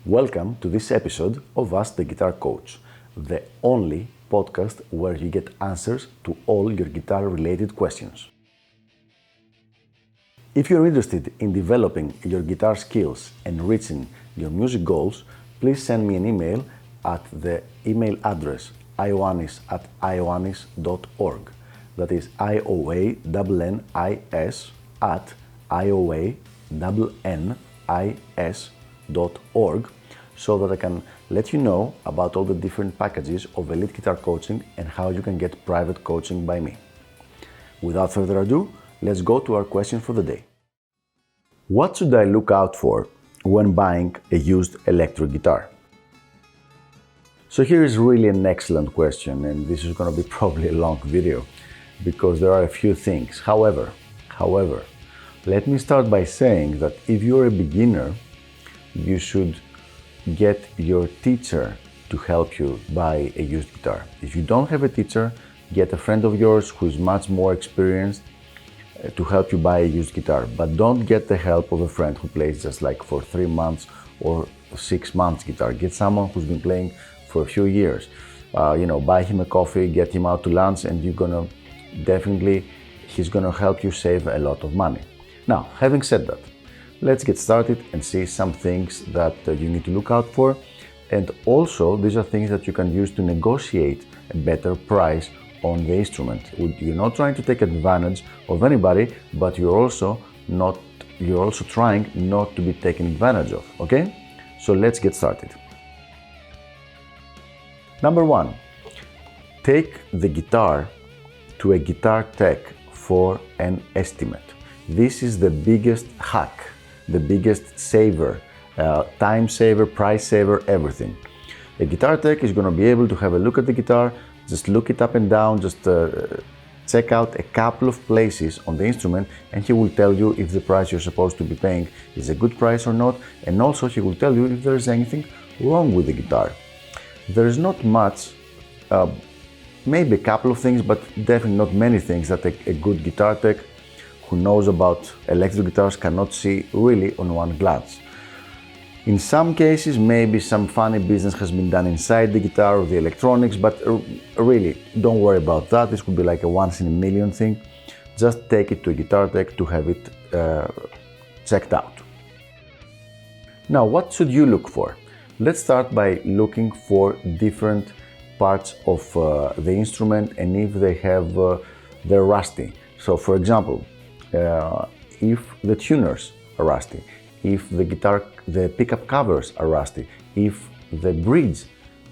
Welcome to this episode of Ask the Guitar Coach, the only podcast where you get answers to all your guitar-related questions. If you're interested in developing your guitar skills and reaching your music goals, please send me an email at the email address ioannis@ioannis.org. That is ioannis@ioannis.org, so that I can let you know about all the different packages of elite guitar coaching and how you can get private coaching by me. Without further ado, let's go to our question for the day. What should I look out for when buying a used electric guitar? So here is really an excellent question, and this is going to be probably a long video because there are a few things. However, let me start by saying that if you're a beginner, you should get your teacher to help you buy a used guitar. If you don't have a teacher, get a friend of yours who's much more experienced to help you buy a used guitar. But don't get the help of a friend who plays just like for 3 months or 6 months guitar. Get someone who's been playing for a few years. Buy him a coffee, get him out to lunch, and he's gonna help you save a lot of money. Now, having said that, let's get started and see some things that you need to look out for. And also, these are things that you can use to negotiate a better price on the instrument. You're not trying to take advantage of anybody, but you're also trying not to be taken advantage of, okay? So let's get started. Number 1, take the guitar to a guitar tech for an estimate. This is the biggest hack, the biggest saver, time saver, price saver, everything. A guitar tech is going to be able to have a look at the guitar, just look it up and down, just check out a couple of places on the instrument, and he will tell you if the price you're supposed to be paying is a good price or not, and also he will tell you if there is anything wrong with the guitar. There is not much, maybe a couple of things, but definitely not many things that a good guitar tech who knows about electric guitars cannot see really on one glance. In some cases, maybe some funny business has been done inside the guitar or the electronics, but really, don't worry about that. This could be like a once in a million thing. Just take it to a guitar tech to have it checked out. Now, what should you look for? Let's start by looking for different parts of the instrument and if they're rusty. So, for example, if the tuners are rusty, if the pickup covers are rusty, if the bridge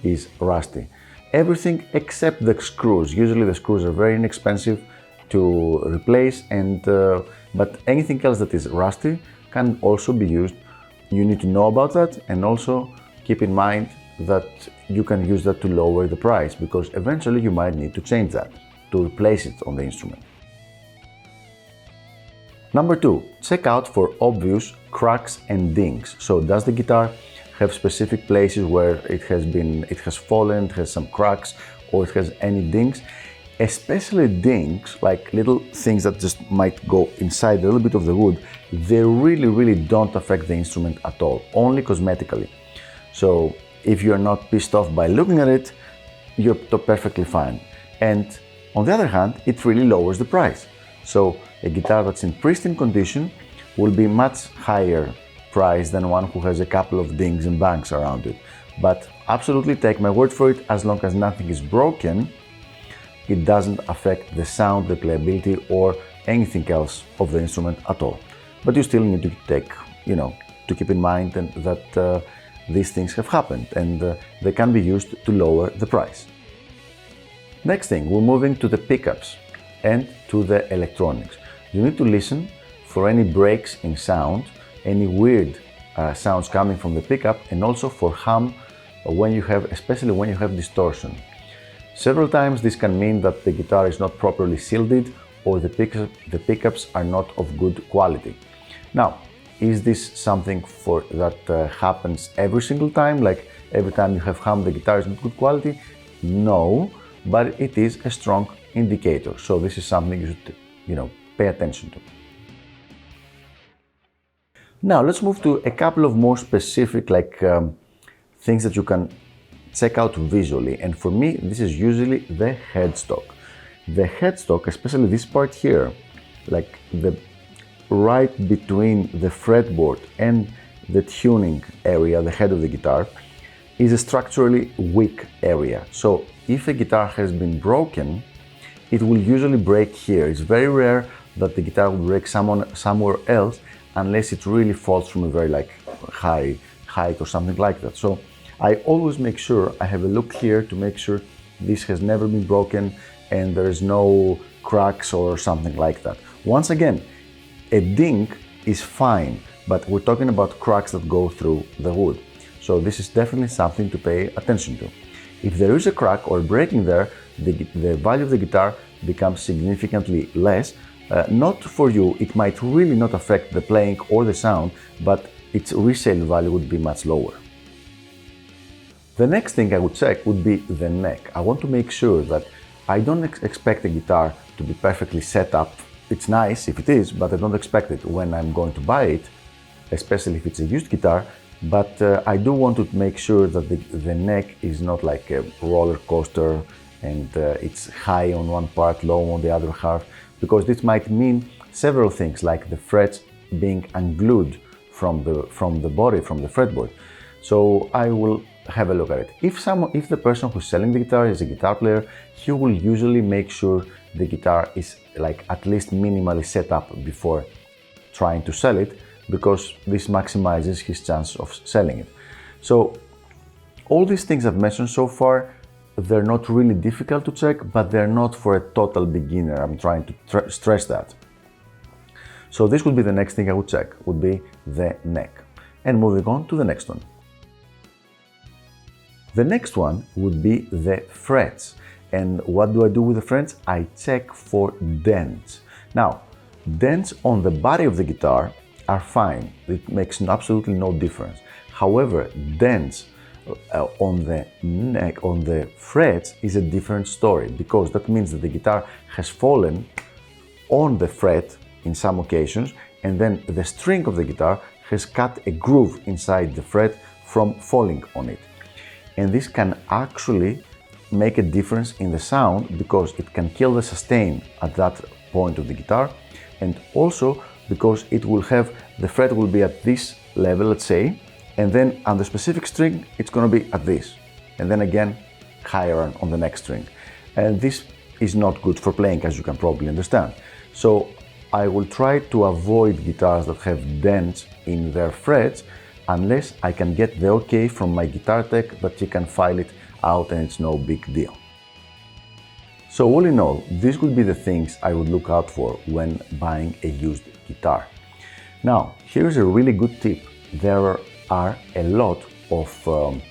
is rusty, everything except the screws. Usually the screws are very inexpensive to replace, but anything else that is rusty can also be used. You need to know about that, and also keep in mind that you can use that to lower the price, because eventually you might need to change that, to replace it on the instrument. Number 2, check out for obvious cracks and dings. So does the guitar have specific places where it has fallen, it has some cracks, or it has any dings? Especially dings, like little things that just might go inside a little bit of the wood, they really don't affect the instrument at all, only cosmetically. So if you're not pissed off by looking at it, you're perfectly fine. And on the other hand, it really lowers the price. So a guitar that's in pristine condition will be much higher price than one who has a couple of dings and bangs around it. But absolutely take my word for it, as long as nothing is broken, it doesn't affect the sound, the playability, or anything else of the instrument at all. But you still need to to keep in mind that these things have happened, and they can be used to lower the price. Next thing, we're moving to the pickups and to the electronics. You need to listen for any breaks in sound, any weird sounds coming from the pickup, and also for hum especially when you have distortion. Several times this can mean that the guitar is not properly shielded, or the pickups are not of good quality. Now, is this something that happens every single time? Like every time you have hum, the guitar is not good quality? No, but it is a strong indicator. So this is something you should, pay attention to. Now let's move to a couple of more specific things that you can check out visually, and for me this is usually the headstock. The headstock, especially this part here, like the right between the fretboard and the tuning area, the head of the guitar, is a structurally weak area. So if a guitar has been broken, it will usually break here. It's very rare that the guitar will break somewhere else unless it really falls from a very high height or something like that. So I always make sure I have a look here to make sure this has never been broken and there is no cracks or something like that. Once again, a ding is fine, but we're talking about cracks that go through the wood. So this is definitely something to pay attention to. If there is a crack or breaking there, the value of the guitar becomes significantly less. Not for you, it might really not affect the playing or the sound, but its resale value would be much lower. The next thing I would check would be the neck. I want to make sure that I don't expect a guitar to be perfectly set up. It's nice if it is, but I don't expect it when I'm going to buy it, especially if it's a used guitar. But I do want to make sure that the neck is not like a roller coaster and it's high on one part, low on the other half, because this might mean several things, like the frets being unglued from the body, from the fretboard. So I will have a look at it. If the person who's selling the guitar is a guitar player, he will usually make sure the guitar is at least minimally set up before trying to sell it, because this maximizes his chance of selling it. So all these things I've mentioned so far, they're not really difficult to check, but they're not for a total beginner. I'm trying to stress that. So this would be the next thing I would check, would be the neck. And moving on to the next one. The next one would be the frets. And what do I do with the frets? I check for dents. Now, dents on the body of the guitar are fine. It makes absolutely no difference. However, dents on the neck, on the frets, is a different story, because that means that the guitar has fallen on the fret in some occasions, and then the string of the guitar has cut a groove inside the fret from falling on it. And this can actually make a difference in the sound, because it can kill the sustain at that point of the guitar, and also because it will have, the fret will be at this level, let's say, and then on the specific string it's going to be at this, and then again higher on the next string. And this is not good for playing, as you can probably understand. So I will try to avoid guitars that have dents in their frets, unless I can get the okay from my guitar tech that he can file it out and it's no big deal. So all in all, these would be the things I would look out for when buying a used guitar. Now, here's a really good tip. There are a lot of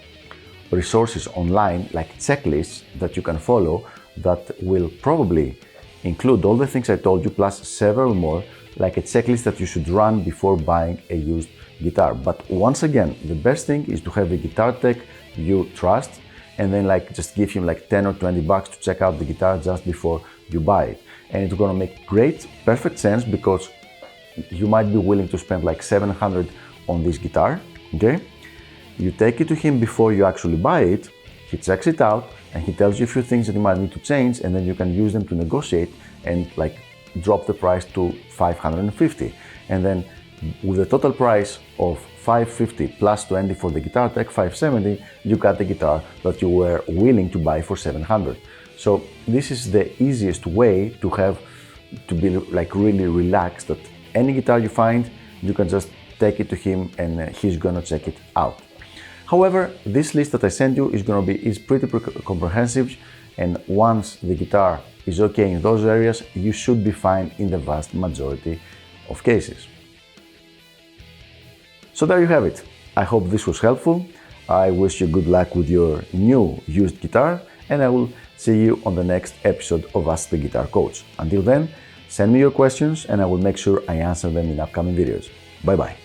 resources online, like checklists that you can follow, that will probably include all the things I told you, plus several more, like a checklist that you should run before buying a used guitar. But once again, the best thing is to have a guitar tech you trust, and then just give him 10 or 20 bucks to check out the guitar just before you buy it. And it's gonna make perfect sense, because you might be willing to spend 700 on this guitar, okay? You take it to him before you actually buy it, he checks it out, and he tells you a few things that you might need to change, and then you can use them to negotiate and drop the price to 550. And then with the total price of 550 plus 20 for the guitar tech, 570, you got the guitar that you were willing to buy for 700. So this is the easiest way to be really relaxed, that any guitar you find, you can just take it to him and he's gonna check it out. However, this list that I sent you is pretty comprehensive, and once the guitar is okay in those areas, you should be fine in the vast majority of cases. So there you have it. I hope this was helpful. I wish you good luck with your new used guitar, and I will see you on the next episode of Ask the Guitar Coach. Until then, send me your questions and I will make sure I answer them in upcoming videos. Bye bye.